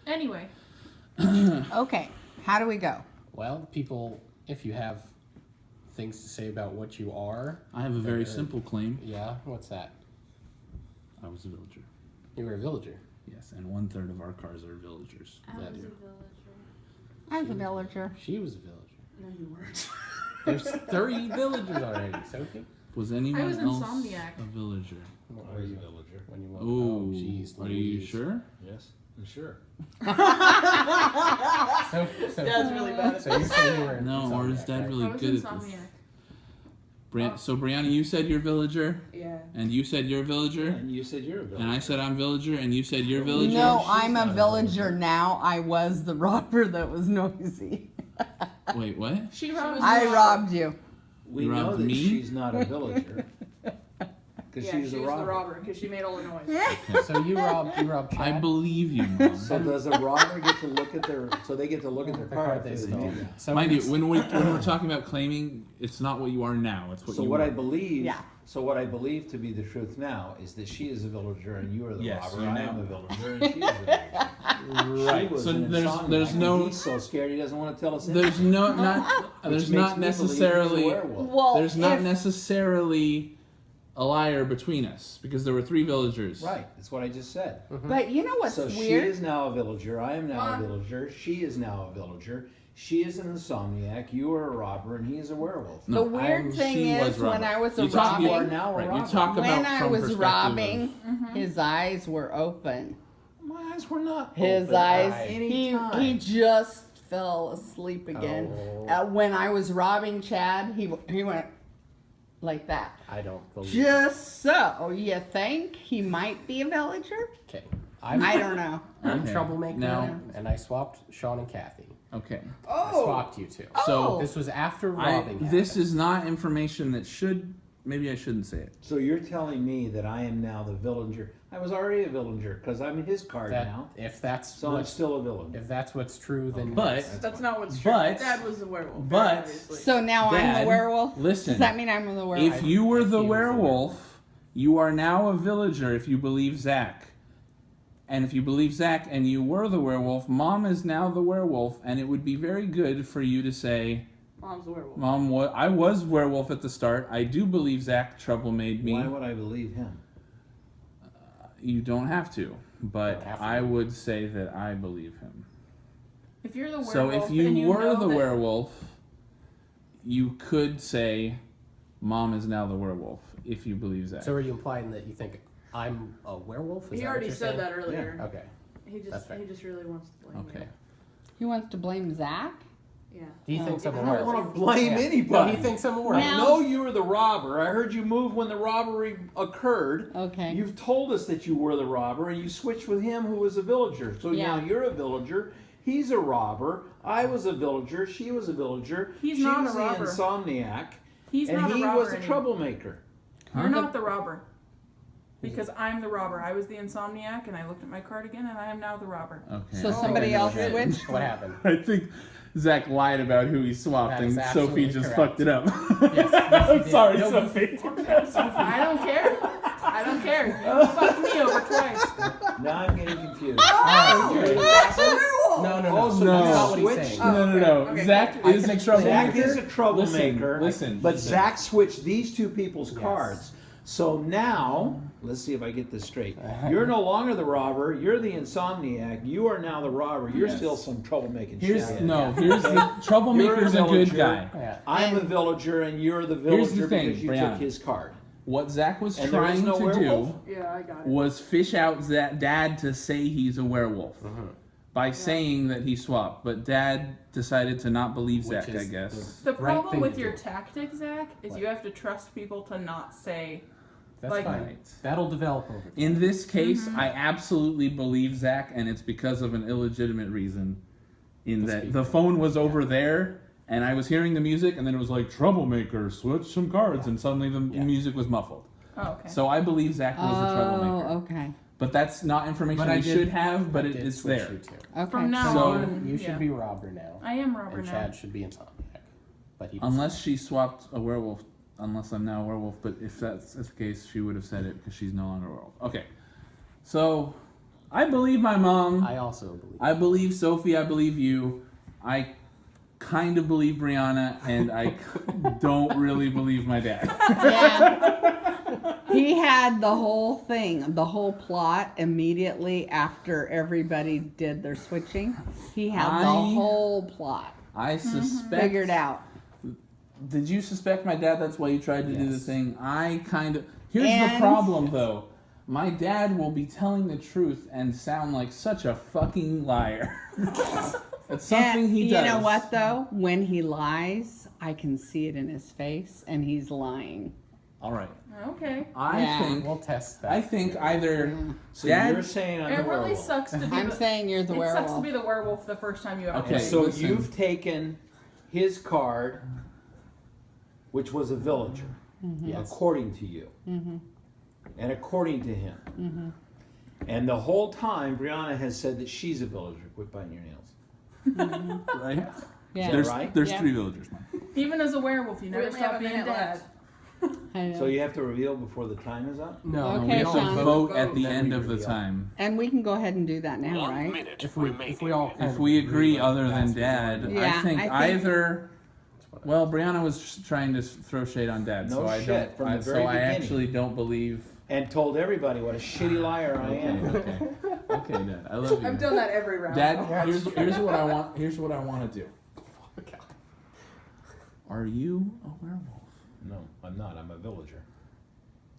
Anyway. Okay, how do we go? Well, people, if you have things to say about what you are. I have a very simple claim. Yeah, what's that? I was a villager. You were a villager. Yes, and 1/3 of our cars are villagers. I was a That- villager. I was a villager. She was a villager. No, you weren't. There's 30 villagers already, Sophie. Was anyone was else Insomniac. a villager? What I were was a you villager. when you went? Oh, Oh, jeez. are you Louise. sure? Yes, I'm sure. So, Dad's really bad at So you say you were an No, or is insomniac, Dad right? really I was good at this? Insomniac. So Brianna, you said you're villager, Yeah. and you said you're a villager, And you said you're a villager. and I said I'm villager, and you said you're villager. No, She's I'm not a a villager villager. now. I was the robber that was noisy. Wait, what? She robbed I me. robbed you. We You know robbed that me? she's not a villager. Because Yeah, she's she a was robber. the robber because she made all the noise. So you robbed Chad? I believe you, Mom. So does a robber get to look at their? So they get to look at their The car card after they they stole. do that. So Mind you, when we're talking about claiming, it's not what you are now. It's what So you what were. I believe. Yeah. So what I believe to be the truth now is that she is a villager and you are the Yes, robber. you're I now- am a villager and she is a villager. Right. She was So an there's insomniac, and no He's so scared he doesn't want to tell us anything. there's no not which there's makes not me believe he's a necessarily werewolf. Well, there's not if- necessarily a liar between us because there were 3 villagers. Right. That's what I just said. But you know what's So she weird? is now a villager. I am now Mom. a villager. She is now a villager. She is an insomniac. You are a robber, and he is a werewolf. No, The weird thing she is was when robber. I was a You talk- You are robbing, now a Right. robber. You talk about when I from was perspective robbing, of- his eyes were open. My eyes were not His open eyes, at any he time. just fell asleep again. Oh. When I was robbing Chad, he went like that. I don't believe. Just so you think he might be a villager? Okay. I don't know. I'm Okay. troublemaker, Now- and I swapped Sean and Kathy. Okay. I swapped you two. So This was after robbing. this happened. is not information that should. Maybe I shouldn't say it. So you're telling me that I am now the villager? I was already a villager because I'm in his card that now. if that's So I'm what's, still a villain. if that's what's true, then But- yes. That's not what's true. But- Dad was the werewolf. but- obviously. So now I'm Dad, the werewolf? listen. Does that mean I'm the werewolf? If you were If the he was the werewolf, you are now a villager if you believe Zach. And if you believe Zach and you were the werewolf, Mom is now the werewolf, and it would be very good for you to say, Mom's the werewolf. Mom, I was werewolf at the start. I do believe Zach trouble made me. Why would I believe him? You don't have to, but Don't have to. I would say that I believe him. If you're the werewolf, So if and you were know the that- werewolf, you could say, Mom is now the werewolf, if you believe Zach. So are you implying that you think I'm a werewolf? Is he that what already you're said saying? that earlier. Okay. He That's fair. just really wants to blame Okay. He wants to blame Zach? you. Yeah. He thinks I'm a I don't werewolf. want to blame Yeah. anybody. No, he thinks I'm a werewolf. Now- I know you were the robber. I heard you move when the robbery occurred. Okay. You've told us that you were the robber, and you switched with him who was a villager. So Yeah. now you're a villager. He's a robber. I was a villager. She was a villager. He's she not was a robber. the insomniac. He's and not he a robber was a anymore. troublemaker. You're not the robber. Because I'm the robber. I was the insomniac, and I looked at my card again, and I am now the robber. Okay. So somebody else What happened? switched? What happened? I think Zach lied about who he swapped, That and is Sophie absolutely just correct. fucked it up. Yes, yes, you I'm did. sorry, No, Sophie. I don't care. I don't care. You fucked me over twice. Now I'm getting confused. No, no, no. Oh, so No. That's not what he's Switch? saying. No. Okay, Zach okay. is I a can troublemaker. Zach is a troublemaker. Listen, But listen. Zach switched these two people's Yes. cards. So now, let's see if I get this straight. You're no longer the robber. You're the insomniac. You are now the robber. You're Yes. still some troublemaking Here's shit. here's the troublemaker's a good villager. guy. Yeah. I'm a villager, and you're the Here's the villager thing, because you Brianna. took his card. What Zach was And there is trying no to werewolf? do Yeah, I got it. was fish out Dad to say he's a werewolf Mm-hmm. by saying that he swapped, but Dad decided to not believe Which Zach. is I guess. The right problem thing with to your do. tactic, Zach, is What? you have to trust people to not say. That's Like- fine. Right. That'll develop over time. In this case, Mm-hmm. I absolutely believe Zach, and it's because of an illegitimate reason. In The that speaker. the phone was over there, and I was hearing the music, and then it was like troublemaker, switch some cards, and suddenly the Yeah. music was muffled. Oh, okay. So I believe Zach was the troublemaker. Oh, okay. But that's not information But I I did- should have, but I it, did it's switch there. you two. Okay. From now So- on, You should yeah. be robber now. I am robber And now. Chad should be insomniac. But he doesn't. Unless she swapped a werewolf, unless I'm now a werewolf, but if that's the case, she would have said it because she's no longer a werewolf. Okay. So, I believe my mom. I also believe. I believe Sophie. I believe you. I kind of believe Brianna, and I don't really believe my dad. Yeah. He had the whole thing, the whole plot immediately after everybody did their switching. He had the whole plot I suspect. figured out. Did you suspect my dad? That's why you tried to do the Yes. thing. I kind of. Here's the And- problem, though. My dad will be telling the truth and sound like such a fucking liar. It's something And he does. You know what though? When he lies, I can see it in his face, and he's lying. All right. Okay. I Yeah. think. We'll test that. I think either. So Dad- you're saying I'm It the really werewolf. sucks to be. I'm the, saying you're the it sucks to werewolf. be the werewolf the first time you ever. Okay. played. So listen. you've taken his card, which was a villager, Yes. according to you, and according to him. And the whole time, Brianna has said that she's a villager. Quit biting your nails. Right? Yeah. There's right? there's Yeah. 3 villagers, man. Even as a werewolf, you never only stop have a being minute dad. left. I know. So you have to reveal before the time is up? No. Okay, we have to Sean. vote at the Then end we of the reveal. time. And we can go ahead and do that now, One right? minute If we all kind If of we agree like other than that's what Dad, we Yeah, I think I think- either. Well, Brianna was just trying to throw shade on Dad, No so I shit, don't. from the so very I beginning. actually don't believe. And told everybody what a shitty liar I am. Okay, okay, Dad. I love you. I've done that every round. Dad, here's what I want. Here's what I want to do. Are you a werewolf? No, I'm not. I'm a villager.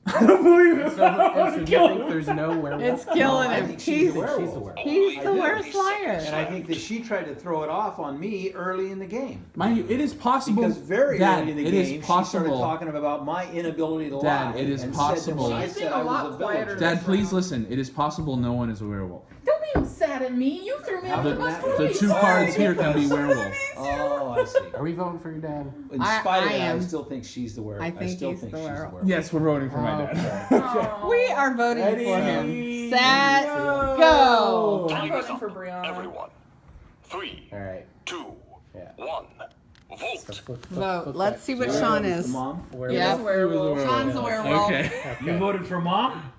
I don't believe it. So you think there's no werewolf? It's killing I him. think she's a He's, werewolf. She's a werewolf. he's I the do. worst liar. And I think that she tried to throw it off on me early in the game. Mind you, it is possible. Because very Dad, early in the it game, is she started possible. talking about my inability to Dad, lie. it is and possible. Said that when I She's said being I a lot was a quieter villager. than Dad, please listen. It is possible no one is a werewolf. Don't be sad at me. You threw me off The, the bus the twice. 2 cards here can be werewolf. Oh, I see. Are we voting for your dad? In I- spite of I that, I am. still think she's the werewolf. I think still he's think the she's werewolf. the werewolf. Yes, we're voting for my dad. Aw. We are voting for him. Set, go. go. I'm Time is voting up. for Brianna. Everyone. 3, All right. 2, Yeah. 1. Vote. Vote. Let's see what Sean is. Mom? Yeah. Werewolf. Sean's a werewolf. Okay. You voted for mom?